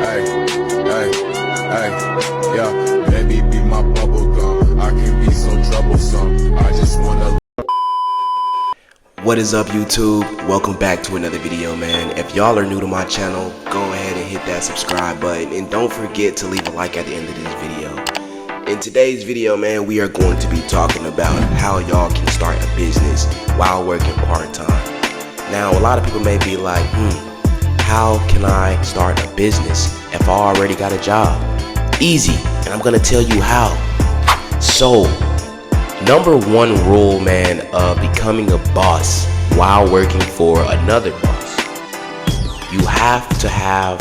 Hey, hey, hey, yeah, baby be my bubble gum. I can be so troublesome. I just wanna. What is up, YouTube? Welcome back to another video, man. If y'all are new to my channel, go ahead and hit that subscribe button, and don't forget to leave a like at the end of this video. In today's video, man, we are going to be talking about how y'all can start a business while working part-time. Now, a lot of people may be like, how can I start a business if I already got a job? Easy, and I'm gonna tell you how. So, number one rule, man, of becoming a boss while working for another boss, you have to have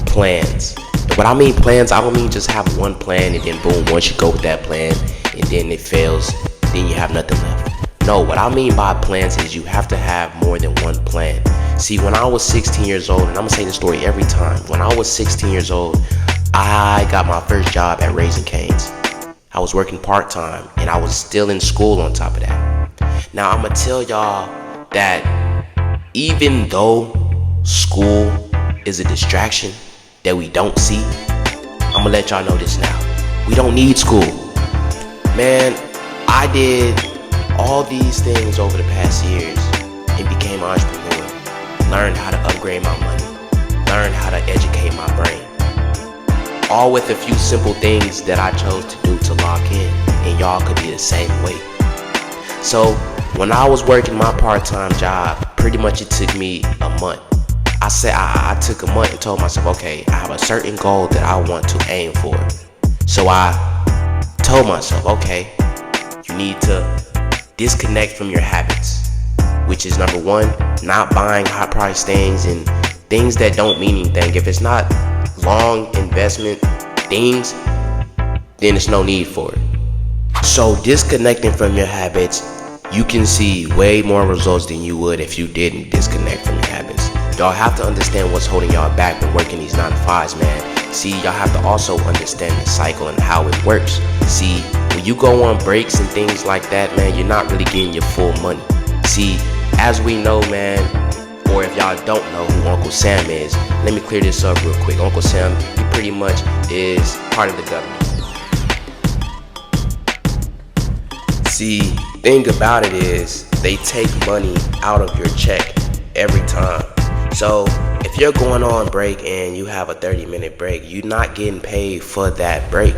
plans. And when I mean plans, I don't mean just have one plan and then boom, once you go with that plan and then it fails, then you have nothing left. No, what I mean by plans is you have to have more than one plan. See, when I was 16 years old, and I'm gonna say this story every time, when I was 16 years old, I got my first job at Raising Cane's. I was working part-time and I was still in school on top of that. Now I'm gonna tell y'all that even though school is a distraction that we don't see, I'm gonna let y'all know this now. We don't need school. Man, I did all these things over the past years and became an entrepreneur. Learned how to upgrade my money. Learned how to educate my brain. All with a few simple things that I chose to do to lock in, and y'all could be the same way. So when I was working my part-time job, pretty much it took me a month. I took a month and told myself, okay, I have a certain goal that I want to aim for. So I told myself, okay, you need to disconnect from your habits, which is number one, not buying high price things and things that don't mean anything. If it's not long investment things, then there's no need for it. So disconnecting from your habits, you can see way more results than you would if you didn't disconnect from your habits. Y'all have to understand what's holding y'all back when working these 9 to 5s, man. See, y'all have to also understand the cycle and how it works. See, when you go on breaks and things like that, man, you're not really getting your full money. See, as we know, man, or if y'all don't know who Uncle Sam is, let me clear this up real quick. Uncle Sam, he pretty much is part of the government. See, thing about it is, they take money out of your check every time. So, if you're going on break and you have a 30-minute break, you're not getting paid for that break.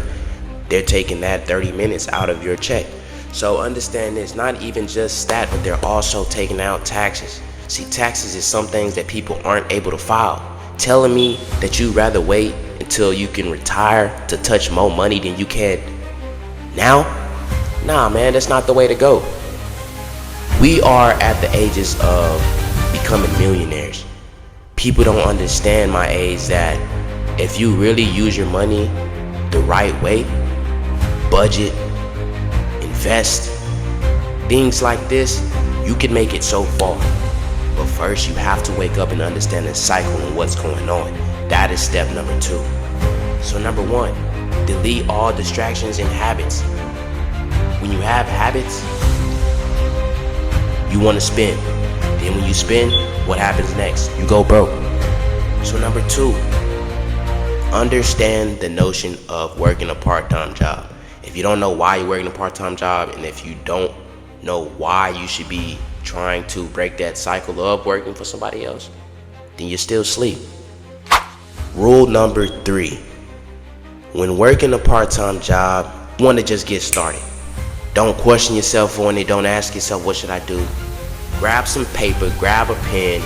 They're taking that 30 minutes out of your check. So understand this, not even just that, but they're also taking out taxes. See, taxes is some things that people aren't able to file. Telling me that you'd rather wait until you can retire to touch more money than you can now? Nah, man, that's not the way to go. We are at the ages of becoming millionaires. People don't understand, my age, that if you really use your money the right way, budget, invest, things like this, you can make it so far. But first, you have to wake up and understand the cycle and what's going on. That is step number 2. So number 1, delete all distractions and habits. When you have habits, you want to spend. Then when you spend, what happens next? You go broke. So number 2, understand the notion of working a part-time job. If you don't know why you're working a part-time job, and if you don't know why you should be trying to break that cycle of working for somebody else, then you're still asleep. Rule number 3, when working a part-time job, you want to just get started. Don't question yourself on it. Don't ask yourself, what should I do? Grab some paper, grab a pen,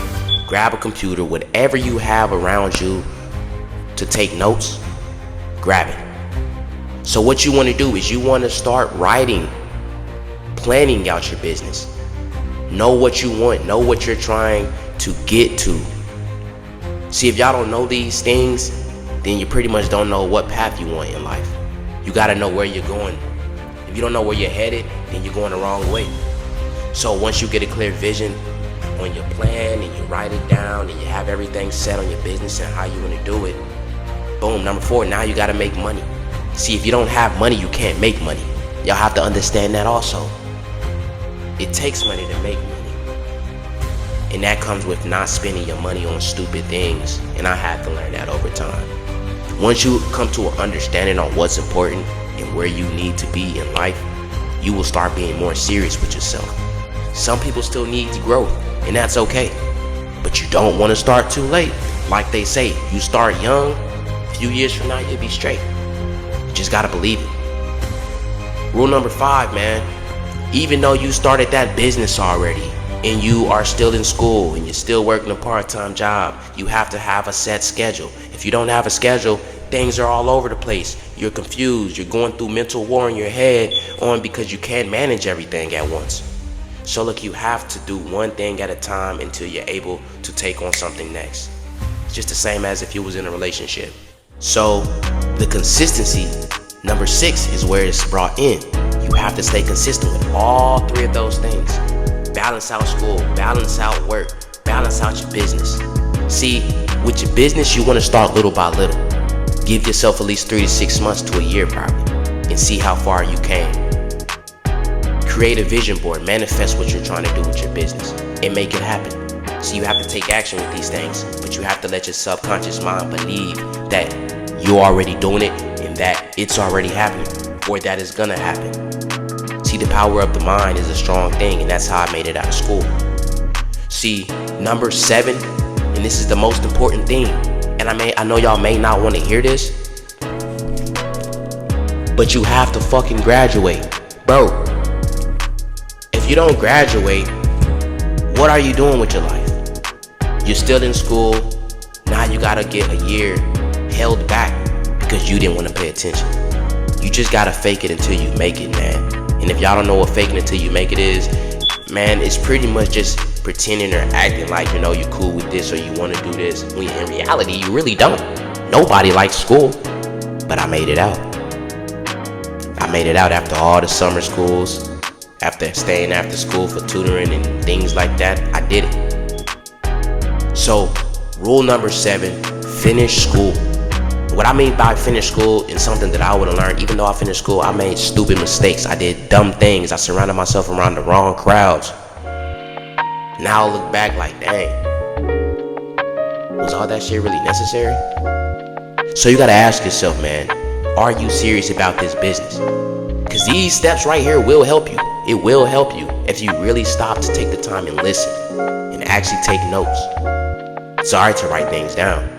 grab a computer, whatever you have around you to take notes, grab it. So what you want to do is you want to start writing, planning out your business. Know what you want, know what you're trying to get to. See, if y'all don't know these things, then you pretty much don't know what path you want in life. You got to know where you're going. If you don't know where you're headed, then you're going the wrong way. So once you get a clear vision on your plan and you write it down and you have everything set on your business and how you want to do it, boom, number 4, now you got to make money. See, if you don't have money, you can't make money. Y'all have to understand that also. It takes money to make money. And that comes with not spending your money on stupid things. And I had to learn that over time. Once you come to an understanding on what's important and where you need to be in life, you will start being more serious with yourself. Some people still need growth, and that's okay. But you don't want to start too late. Like they say, you start young, a few years from now you'll be straight. You just gotta believe it. Rule number 5, man. Even though you started that business already, and you are still in school, and you're still working a part-time job, you have to have a set schedule. If you don't have a schedule, things are all over the place. You're confused. You're going through mental war in your head because you can't manage everything at once. So look, you have to do one thing at a time until you're able to take on something next. It's just the same as if you was in a relationship. So the consistency, number 6, is where it's brought in. You have to stay consistent with all 3 of those things. Balance out school, balance out work, balance out your business. See, with your business, you want to start little by little. Give yourself at least 3 to 6 months to a year probably, and see how far you came. Create a vision board, manifest what you're trying to do with your business, and make it happen. So you have to take action with these things, but you have to let your subconscious mind believe that you're already doing it and that it's already happening, or that it's gonna happen. See, the power of the mind is a strong thing, and that's how I made it out of school. See, number 7, and this is the most important thing, and I know y'all may not want to hear this, but you have to fucking graduate. Bro, if you don't graduate, what are you doing with your life? You're still in school, now you gotta get a year held back because you didn't want to pay attention. You just gotta fake it until you make it, man. And if y'all don't know what faking until you make it is, man, it's pretty much just pretending or acting like, you know, you're cool with this or you want to do this, when in reality you really don't. Nobody likes school, but I made it out. I made it out after all the summer schools, after staying after school for tutoring and things like that. I did it. So rule number 7, finish school. What I mean by finish school is something that I would have learned. Even though I finished school, I made stupid mistakes. I did dumb things. I surrounded myself around the wrong crowds. Now I look back like, dang, was all that shit really necessary? So you gotta ask yourself, man, are you serious about this business? Because these steps right here will help you. It will help you if you really stop to take the time and listen and actually take notes. It's alright to write things down.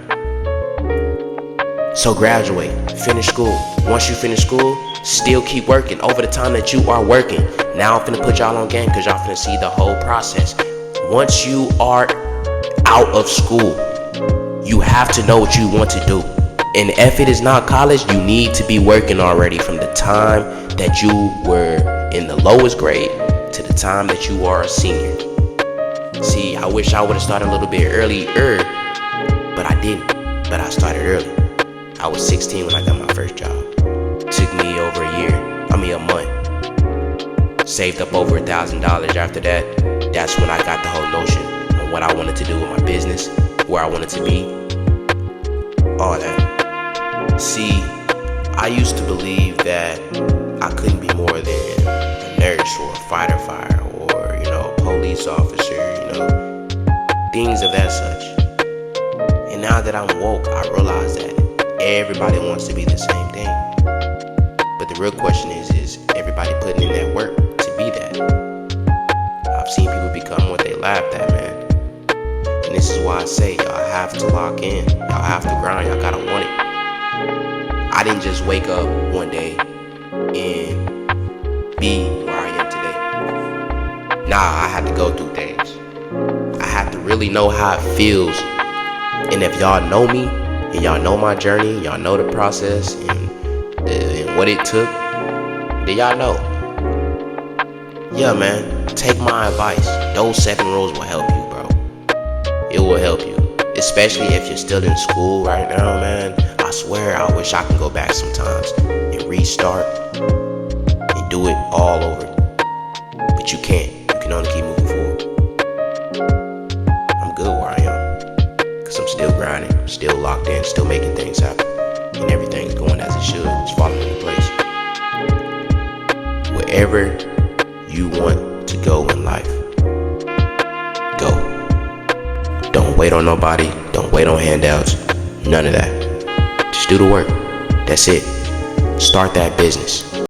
So graduate, finish school. Once you finish school, still keep working over the time that you are working. Now I'm finna put y'all on game because y'all finna see the whole process. Once you are out of school, you have to know what you want to do. And if it is not college, you need to be working already from the time that you were in the lowest grade to the time that you are a senior. See, I wish I would have started a little bit earlier, but I didn't. But I started early. I was 16 when I got my first job. Took me over a month. Saved up over $1,000 after that. That's when I got the whole notion of what I wanted to do with my business, where I wanted to be, all that. See, I used to believe that I couldn't be more than a nurse or a fighter or, you know, a police officer, you know, things of that such. And now that I'm woke, I realize that everybody wants to be the same thing. But the real question is everybody putting in that work to be that? I've seen people become what they laughed at, man. And this is why I say y'all have to lock in. Y'all have to grind. Y'all gotta want it. I didn't just wake up one day and be where I am today. Nah, I had to go through things. I have to really know how it feels. And if y'all know me, and y'all know my journey, y'all know the process and what it took, then y'all know. Yeah, man, take my advice. Those 7 rules will help you, bro. It will help you. Especially if you're still in school right now, man. I swear I wish I could go back sometimes and restart and do it all over. But you can't. You can only keep moving forward. I'm good where I am. Because I'm still grinding, still locked in, still making things happen. And everything's going as it should. It's falling into place. Wherever you want to go in life, go. Don't wait on nobody. Don't wait on handouts. None of that. Just do the work. That's it. Start that business.